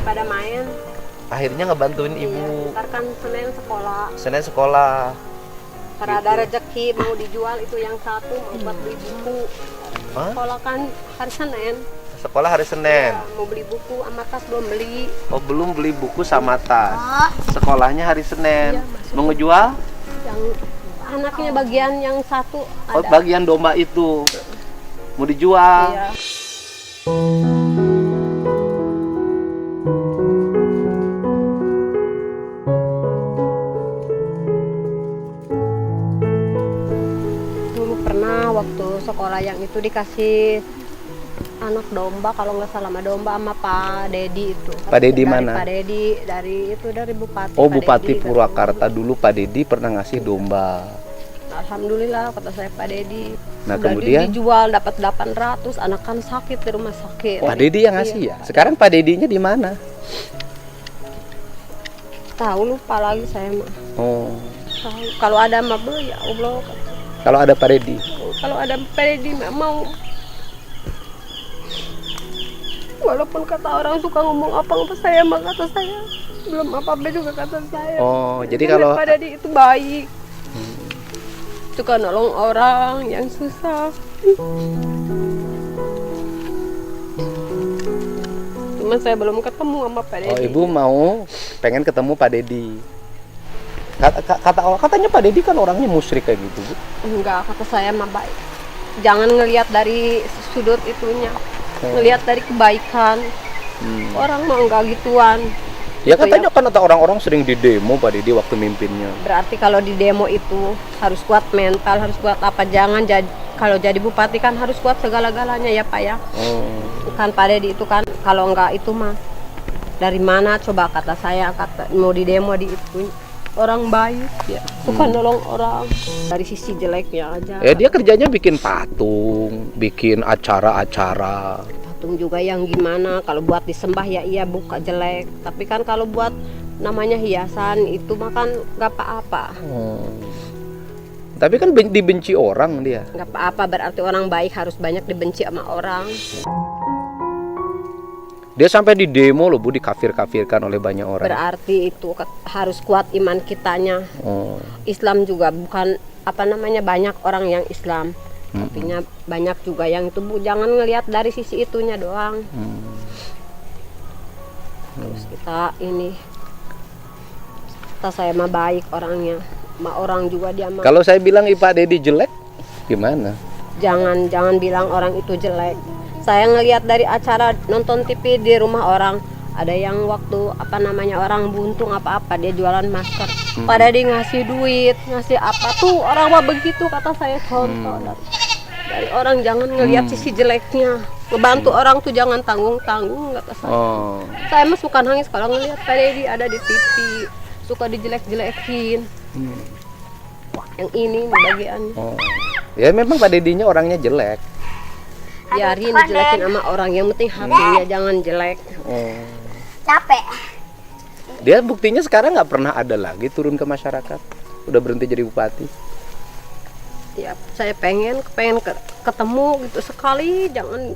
pada main. Akhirnya ngebantuin ibu. Ntar kan Senin sekolah. karena Gitu. ada rezeki mau dijual itu yang satu mau buat beli buku. Hah? Sekolah kan hari Senin. Sekolah hari Senin. Ya, mau beli buku sama tas belum beli. Oh, belum beli buku sama tas. Sekolahnya hari Senin. Iya, masuk. Mau ngejual? Yang anaknya bagian yang satu Oh, ada. bagian domba itu. Mau dijual. Iya. Dulu pernah waktu sekolah yang itu dikasih anak domba, kalau nggak salah sama domba sama Pak Dedi itu. Pak Dedi Dari mana? Pak Dedi dari Bupati. Oh, Pak Bupati Dedi, Purwakarta dulu Pak Dedi pernah ngasih domba. Alhamdulillah kata saya Pak Dedi. Nah, Udah kemudian? dijual dapat 800, anak kan sakit di rumah sakit. Pak Dedi yang ngasih ya? Sekarang Pak Dedinya di mana? Tahu lupa lagi saya mah. Oh. Tahu. Kalau ada mah beli ya Allah. Kalau ada Pak Dedi. Kalau ada Pak Dedi mah mau. Walaupun kata orang suka ngomong apa saya mah kata saya belum apa-apa juga kata saya. Oh, jadi Karena kalau Pak Dedi itu baik. Suka nolong orang yang susah. Cuma saya belum ketemu sama Pak Dedi. Oh, ibu mau pengen ketemu Pak Dedi. Katanya Pak Dedi kan orangnya musyrik kayak gitu, Bu. Enggak, kata saya mah baik. Jangan ngelihat dari sudut itunya. Ngelihat dari kebaikan. Orang mah enggak gituan. Ya katanya kan kata orang-orang sering di demo Pak Dedi waktu mimpinnya. Berarti kalau di demo itu harus kuat mental, harus kuat apa? Jangan jadi kalau jadi bupati kan harus kuat segala-galanya ya Pak ya. Kan Pak Dedi itu kan kalau enggak itu mah dari mana coba kata saya kata mau di demo di itu orang baik ya suka nolong orang dari sisi jeleknya aja. Ya dia kerjanya bikin patung, bikin acara-acara. Patung juga yang gimana kalau buat disembah ya iya buka jelek, tapi kan kalau buat namanya hiasan itu makan nggak apa-apa. Tapi kan dibenci orang dia. Nggak apa-apa, berarti orang baik harus banyak dibenci sama orang. Dia sampai di demo loh Bu, dikafir-kafirkan oleh banyak orang. Berarti itu harus kuat iman kitanya. Islam juga bukan apa namanya banyak orang yang Islam. Artinya banyak juga yang itu Bu, jangan ngelihat dari sisi itunya doang. Terus kita ini kata saya mah baik orangnya, sama orang juga dia mah. Kalau saya bilang Pak Dedi jelek, gimana? Jangan bilang orang itu jelek. Saya ngelihat dari acara nonton TV di rumah orang, ada yang waktu apa namanya orang buntung apa-apa dia jualan masker. Pada dia ngasih duit, ngasih apa tuh orang mah begitu kata saya contoh dari orang jangan ngelihat sisi jeleknya. Ngebantu orang tuh jangan tanggung-tanggung kata saya. Saya mah suka nangis kalau ngelihat Pak Dedi ada di TV, suka dijelek-jelekin. Yang ini bagiannya. Ya memang Pak Dedinya orangnya jelek. Biarin dijelekin sama orang, yang penting hatinya jangan jelek. Capek. Dia buktinya sekarang nggak pernah ada lagi turun ke masyarakat. Udah berhenti jadi bupati. Ya, saya pengen ketemu gitu sekali, jangan.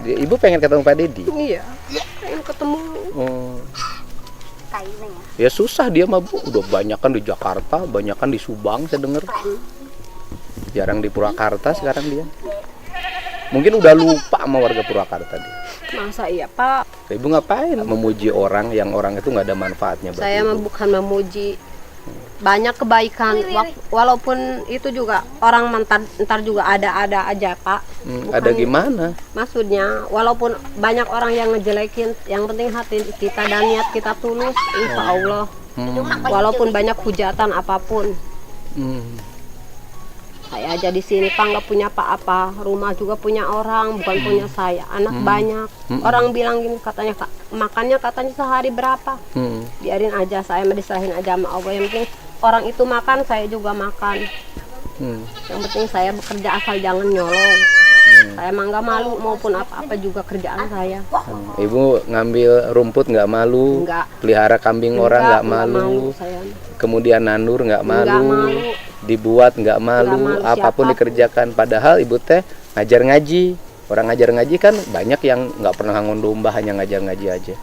Ibu pengen ketemu Pak Dedi? Iya, pengen ketemu. Ya susah dia mah Bu, udah banyak kan di Jakarta, banyak kan di Subang saya dengar. Jarang di Purwakarta sekarang dia. Mungkin udah lupa sama warga Purwakarta dia. Masa iya Pak? Ibu ngapain memuji orang yang orang itu nggak ada manfaatnya? Saya mah bukan memuji, banyak kebaikan. Walaupun itu juga orang ntar juga ada aja Pak. Ada gimana? Maksudnya walaupun banyak orang yang ngejelekin, yang penting hati kita dan niat kita tulus, insya Allah. Walaupun banyak hujatan apapun. Saya aja di sini Pak nggak punya apa-apa, rumah juga punya orang, bukan punya saya. Anak banyak. Orang bilang gini katanya makannya katanya sehari berapa? Biarin aja, saya mah diserahin aja sama Allah. Yang penting orang itu makan, saya juga makan. Yang penting saya bekerja asal jangan nyolong. Saya mah nggak malu maupun apa-apa juga kerjaan saya. Ibu ngambil rumput nggak malu? Enggak. Pelihara kambing orang nggak malu? Saya. Kemudian nandur nggak malu? Nggak malu. Dibuat nggak malu? Nggak malu, Apapun siapa? dikerjakan. Padahal ibu teh ngajar ngaji. Orang ngajar ngaji kan banyak yang nggak pernah ngangon domba, hanya ngajar ngaji aja.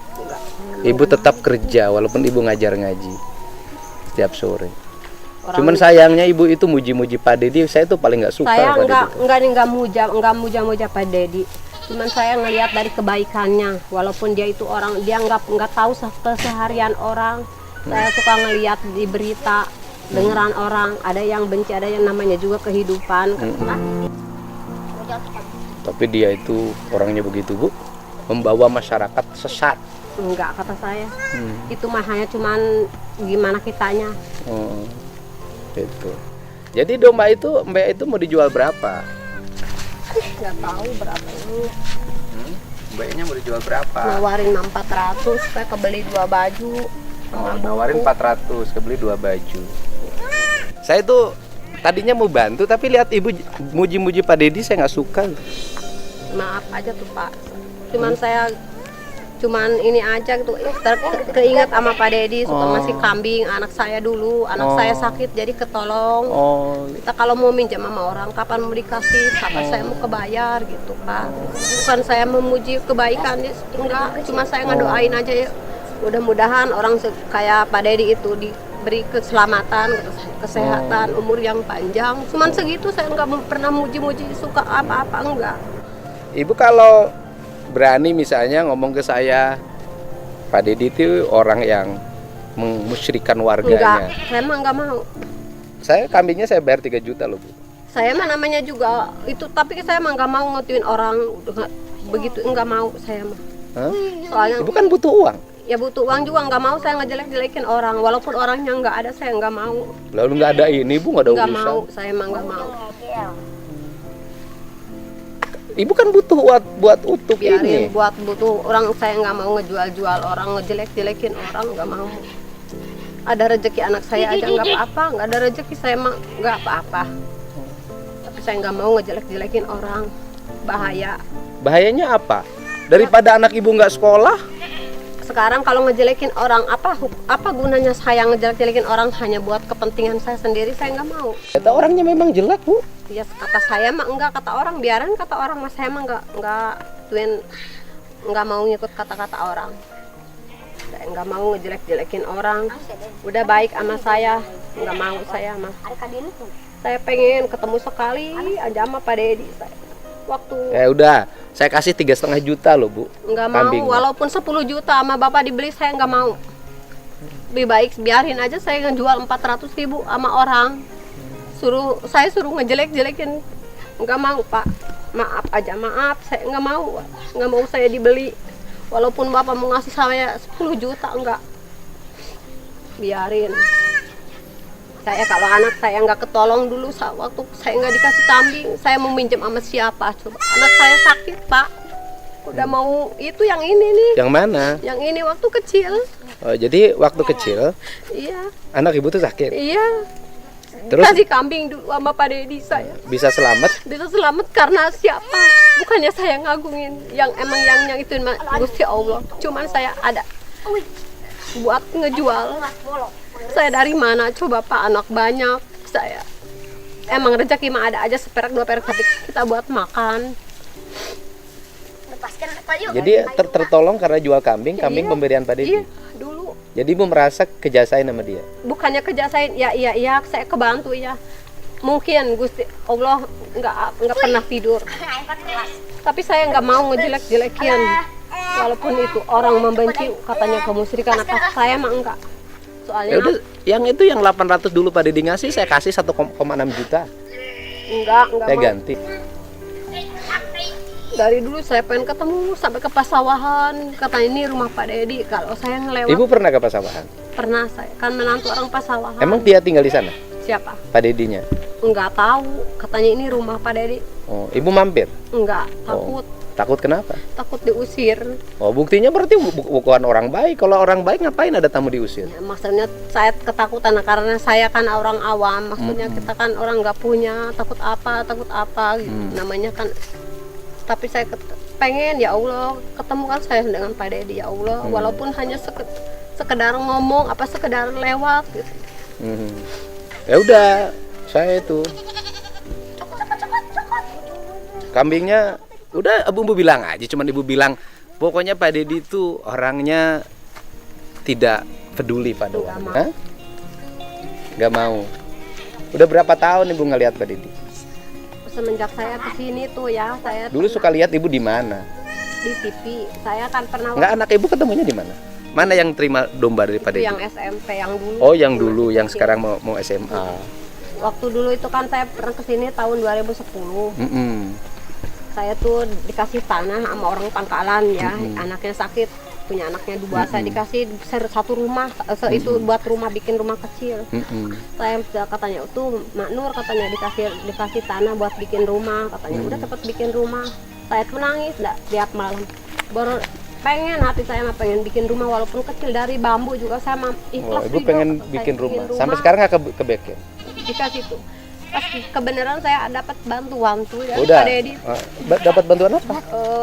Ibu tetap kerja walaupun ibu ngajar ngaji setiap sore. Cuman sayangnya ibu itu muji-muji Pak Dedi, saya tuh paling nggak suka. Saya nggak muja Pak Dedi. Cuman saya ngelihat dari kebaikannya, walaupun dia itu orang, dia nggak tahu keseharian orang. Saya suka ngelihat di berita, dengeran orang, ada yang benci, ada yang namanya juga kehidupan. Tapi dia itu orangnya begitu, Bu, membawa masyarakat sesat. Enggak, kata saya. Itu mah hanya cuman gimana kitanya. Oh, itu. Jadi domba itu, Mbak itu mau dijual berapa? Nggak tahu berapa ini. Mbaknya mau dijual berapa? Nawarin 400, saya kebeli 2 baju. Oh, nawarin 400, kebeli 2 baju. Saya tuh tadinya mau bantu, tapi lihat ibu muji-muji Pak Dedi, saya nggak suka. Maaf aja tuh Pak. Cuman ini aja tuh keinget sama Pak Dedi, suka masih kambing anak saya dulu, anak saya sakit jadi ketolong. Kita kalau mau minjem sama orang kapan mau dikasih, kapan saya mau kebayar gitu Pak. Bukan saya memuji kebaikan, enggak, cuma saya ngedoain aja ya. Mudah-mudahan orang kayak Pak Dedi itu diberi keselamatan, kesehatan, umur yang panjang. Cuman segitu, saya nggak pernah muji-muji suka apa-apa, enggak. Ibu kalau berani misalnya ngomong ke saya, Pak Dedi itu orang yang memusyrikan warganya. Enggak, saya mah nggak mau. Saya kambingnya saya bayar 3 juta loh, Bu. Saya mah namanya juga itu, tapi saya mah nggak mau ngotuin orang begitu, nggak mau saya mah. Soalnya Ibu kan butuh uang. Ya butuh uang juga, nggak mau saya ngejelek-jelekin orang, walaupun orangnya nggak ada, saya nggak mau. Lalu nggak ada ini, Bu, nggak ada Nggak urusan. mau, saya mah nggak mau. Ibu kan butuh buat utuh Biarin ini. buat butuh orang, saya nggak mau ngejual-jual orang, ngejelek-jelekin orang, nggak mau. Ada rezeki anak saya aja nggak apa-apa, nggak ada rezeki saya mah nggak apa-apa. Tapi saya nggak mau ngejelek-jelekin orang, bahaya. Bahayanya apa? Daripada anak ibu nggak sekolah, Sekarang kalau ngejelekin orang, apa gunanya saya ngejelek-jelekin orang hanya buat kepentingan saya sendiri, saya nggak mau. kata orangnya memang jelek, Bu. Ya kata saya mah enggak, kata orang biarin kata orang, mas saya mah nggak mau ngikut kata-kata orang. Saya nggak mau ngejelek-jelekin orang. Udah baik sama saya, nggak mau saya mah. Saya pengen ketemu sekali aja sama Pak Dedi. Waktu Udah, saya kasih 3,5 juta loh, Bu. nggak mau, Kambingnya. walaupun 10 juta sama bapak dibeli, saya nggak mau. Lebih baik biarin aja saya ngejual 400.000 sama orang. Saya suruh ngejelek-jelekin, nggak mau Pak. Maaf aja, maaf, saya nggak mau saya dibeli. Walaupun bapak mau ngasih saya 10 juta, enggak, biarin. Saya kalau anak saya nggak ketolong dulu, waktu saya nggak dikasih kambing, saya mau minjem sama siapa coba? Anak saya sakit Pak, udah mau itu yang ini nih. Yang mana? Yang ini waktu kecil. Oh, jadi waktu kecil Iya, anak ibu tuh sakit. iya. Terus Kasih kambing dulu sama Pak Dedi saya. bisa selamat. Bisa selamat karena siapa? Bukannya saya ngagungin yang emang yang itu Gusti Allah. Cuman saya ada buat ngejual. Saya dari mana coba Pak, anak banyak. Saya emang rezeki mah ada aja seperak 2 perak, tapi kita buat makan. Jadi tertolong karena jual kambing Iya. pemberian Pak Dedi. Iya, dulu. Jadi ibu merasa kejasain sama dia. Bukannya kejasain, iya, saya kebantu ya. Mungkin Gusti Allah nggak pernah tidur. Tapi saya nggak mau ngejelek-jelekin. Walaupun itu orang membenci katanya kemusyrikan, apa saya mah enggak. Soalnya Udah, yang itu yang 800 dulu Pak Dedi ngasih, saya kasih 1,6 juta. enggak Saya mau. ganti. Dari dulu saya pengen ketemu sampai ke pasawahan, katanya ini rumah Pak Dedi. Kalau saya ngelewat, Ibu pernah ke pasawahan? pernah, saya kan menantu orang pasawahan. Emang dia tinggal di sana? Siapa? Pak Dedinya? Enggak tahu, katanya ini rumah Pak Dedi. Oh, ibu mampir? Enggak, takut. Takut kenapa? Takut diusir. Oh, buktinya berarti bukan orang baik. Kalau orang baik ngapain ada tamu diusir? Ya, maksudnya saya ketakutan karena saya kan orang awam. Maksudnya kita kan orang nggak punya, takut apa gitu. Namanya kan. Tapi saya pengen ya Allah ketemu kan saya dengan Pak Dedi ya Allah. Walaupun hanya sekedar ngomong, sekedar lewat gitu. Ya udah, saya itu kambingnya Udah ibu bilang aja, cuman ibu bilang pokoknya Pak Deddy itu orangnya tidak peduli pada Nggak warga. Hah? Nggak mau. Udah berapa tahun ibu ngelihat Pak Deddy? Semenjak saya kesini tuh ya, saya Dulu suka lihat ibu di mana? di TV. Saya kan pernah Nggak, anak ibu ketemunya di mana? Mana yang terima domba dari Pak itu Deddy? yang SMP yang dulu. Oh, yang dulu, yang sekarang mau SMA. Waktu dulu itu kan saya pernah kesini tahun 2010. Mm-mm. Saya tuh dikasih tanah sama orang Pangkalan ya, anaknya sakit, punya anaknya dua, saya dikasih satu rumah, itu buat rumah, bikin rumah kecil. Saya katanya tuh Mak Nur katanya dikasih tanah buat bikin rumah, katanya udah cepet bikin rumah. Saya tuh nangis tiap malam, baru pengen hati saya mah pengen bikin rumah walaupun kecil dari bambu juga saya Oh, ikhlas ibu juga, pengen saya bikin rumah. Sampai sekarang nggak kebikin? dikasih tuh. Pas kebenaran saya dapat bantuan tuh ya Udah. Pak Deddy. Dapat bantuan apa?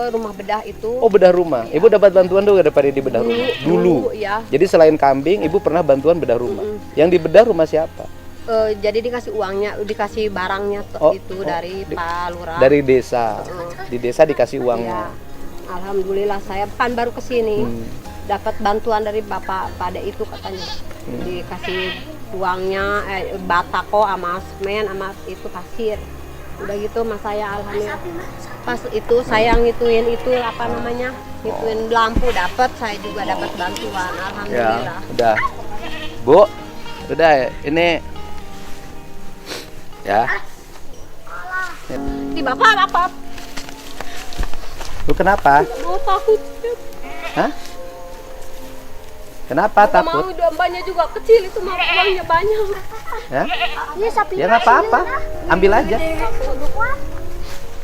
Rumah bedah itu. Oh, bedah rumah. Ibu dapat bantuan tuh dari Pak Deddy bedah rumah. Dulu. Ya. Jadi selain kambing, ibu pernah bantuan bedah rumah. Yang dibedah rumah siapa? Jadi dikasih uangnya, dikasih barangnya itu dari Pak Lurah. Dari desa. Di desa dikasih uangnya. Ya. Alhamdulillah saya kan baru kesini dapat bantuan dari Bapak pada itu katanya dikasih uangnya batako sama semen sama itu pasir. Udah gitu mas saya alhamdulillah pas itu saya ngituin itu apa namanya ngituin lampu dapat, saya juga dapat bantuan alhamdulillah. Ya, udah. Bu, udah ini ya. Di bapak Lu kenapa? mau takut. Hah? Kenapa Nggak takut? mau, dombanya juga kecil itu mah uangnya banyak. Ya? Ini sapi. Ya nggak apa-apa. Ambil aja.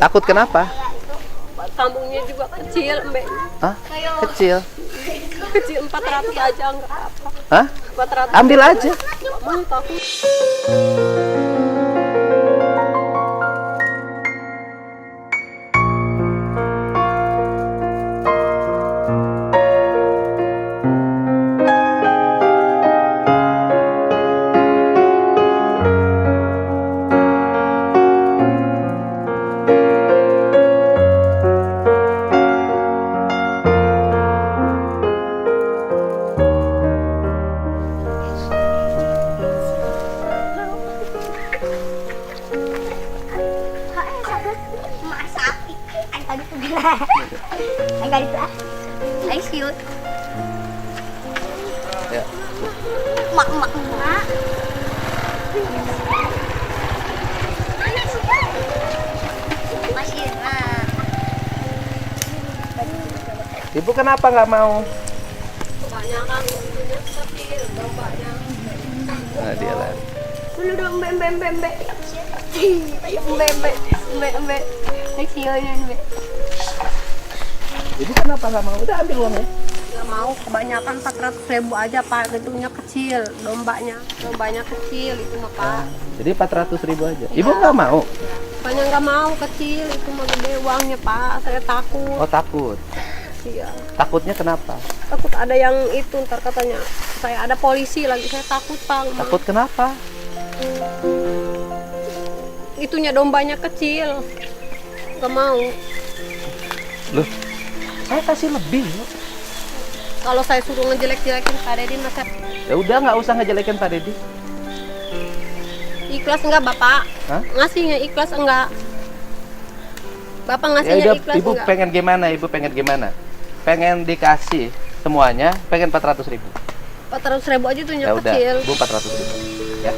Takut kenapa? Kampungnya juga kecil, Mbak. Hah? Kecil. Kecil 400 aja nggak apa. Hah? 400. Ambil aja. Mau takut. Sapi. Ang tadi tuh gila. Ang tadi tuh. Ay cute. Ya. Mak. Masih. Ibu kenapa nggak mau? Kebanyakan uangnya kecil, dombanya. Nah, dia lari. Dulu dong, mbak. Mbak. Kecilnya mbak. Ibu kenapa nggak mau? Udah ambil uangnya. Nggak mau, kebanyakan 400.000 aja pak, gedungnya kecil, dombanya kecil itu mah pak. Jadi 400.000 aja. Ibu nggak mau? Banyak nggak mau kecil itu mah gede uangnya pak, saya takut. Oh, takut. Iya, Takutnya kenapa? takut ada yang itu ntar katanya saya ada polisi lagi, saya takut pak. Takut kenapa? Itunya dombanya kecil, nggak mau. Loh, saya kasih lebih. Kalau saya suruh ngejelek-jelekin Pak Deddy masa Ya udah, nggak usah ngejelekin Pak Deddy. ikhlas enggak bapak? Hah? Ngasihnya ikhlas enggak? Bapak Ya ngasihnya udah, ikhlas ibu enggak? pengen gimana? Ibu pengen gimana? Pengen dikasih semuanya, pengen 400.000. 400.000 aja tuh Ya udah, kecil. ibu 400.000. Ya.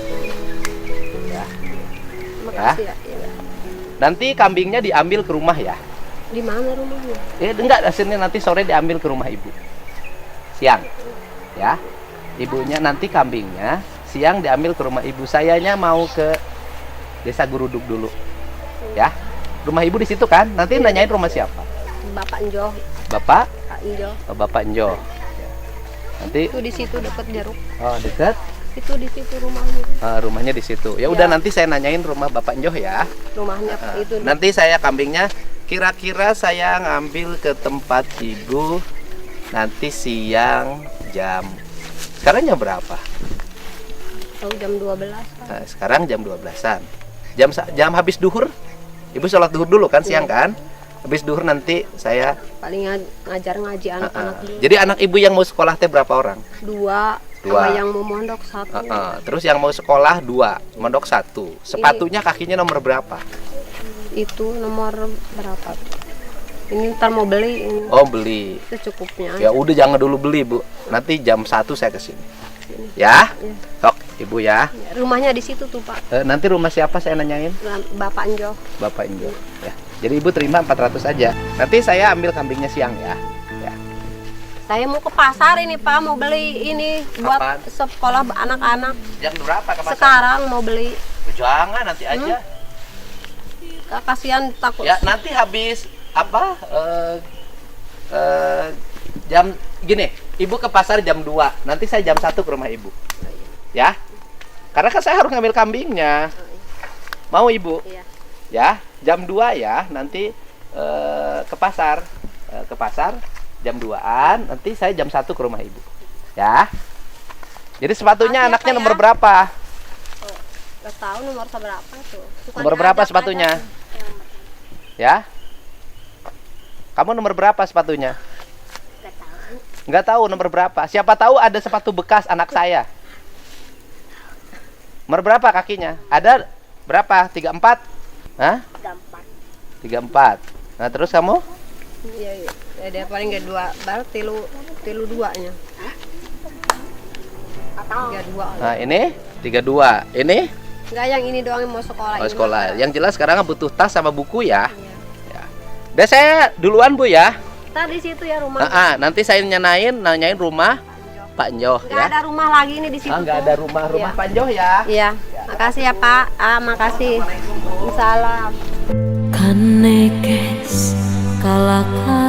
Makasih ya. Iya. Nanti kambingnya diambil ke rumah ya. Di mana rumahnya? Enggak, hasilnya nanti sore diambil ke rumah ibu. Siang. Ya. Ibunya nanti kambingnya siang diambil ke rumah ibu. Sayanya mau ke Desa Guruduk dulu. Ya. Rumah ibu di situ kan? Nanti nanyain rumah siapa? Bapak Enjo, Bapak? Pak Enjo. Oh, Bapak Enjo. Ya. Nanti Itu di situ dekat Jeruk. dekat. Itu di situ rumahnya. Rumahnya di situ. Ya udah, Ya. nanti saya nanyain rumah Bapak Enjo ya. Rumahnya itu. Nanti saya kambingnya kira-kira saya ngambil ke tempat ibu nanti siang jam. Sekarang jam berapa? Tahu jam 12. Nah, sekarang jam 12-an. Jam habis duhur. Ibu sholat duhur dulu kan siang kan? Habis duhur nanti saya paling ngajar ngaji anak-anak dulu. Jadi anak ibu yang mau sekolah teh berapa orang? Dua. Dua. Sama yang mau mondok satu. Terus yang mau sekolah 2, mondok 1. Sepatunya kakinya nomor berapa? Itu nomor berapa? Ini ntar mau beli ini. Oh, beli. Itu cukupnya. Ya udah jangan dulu beli, Bu. Nanti jam 1 saya kesini. Ya? Sok, Ibu ya. Rumahnya di situ tuh, Pak. Nanti rumah siapa saya nanyain? Bapak Njo. Bapak Injo. Ya. Jadi Ibu terima 400 aja. Nanti saya ambil kambingnya siang ya. Ya. Saya mau ke pasar ini, Pak, mau beli ini buat Kapan? sekolah anak-anak. Jam berapa ke pasar? Sekarang mau beli. Jangan, nanti aja. Kasihan takut. Ya, nanti habis apa? Jam gini, Ibu ke pasar jam 2. Nanti saya jam 1 ke rumah Ibu. Ya. Karena kan saya harus ngambil kambingnya. Mau Ibu? Iya. Ya, jam 2 ya. Nanti ke pasar. Ke pasar jam 2-an, nanti saya jam 1 ke rumah Ibu. Ya. Jadi sepatunya anaknya nomor berapa? Gak tahu nomor berapa tuh. Nomor berapa sepatunya? Ya. Kamu nomor berapa sepatunya? Nggak tahu nomor berapa. Siapa tahu ada sepatu bekas anak saya. Nomor berapa kakinya? Ada berapa? 34? Hah? 34. Nah, terus kamu? Iya, iya. Ya, dia paling gak dua, baru tilu duanya. 32. Nah, ini 32. Ini? Enggak, yang ini doang yang mau sekolah. Oh, ini sekolah. mah. Yang jelas sekarang butuh tas sama buku ya. Iya. Ya. Udah saya duluan Bu ya. Tadi situ ya rumah. Nanti saya nanyain rumah Pak Njoh Enggak ya. ada rumah lagi nih di situ. Enggak ada rumah Iya. Pak Njoh ya. Iya. Makasih ya, Pak. Makasih. Salam. Kanekes kalaka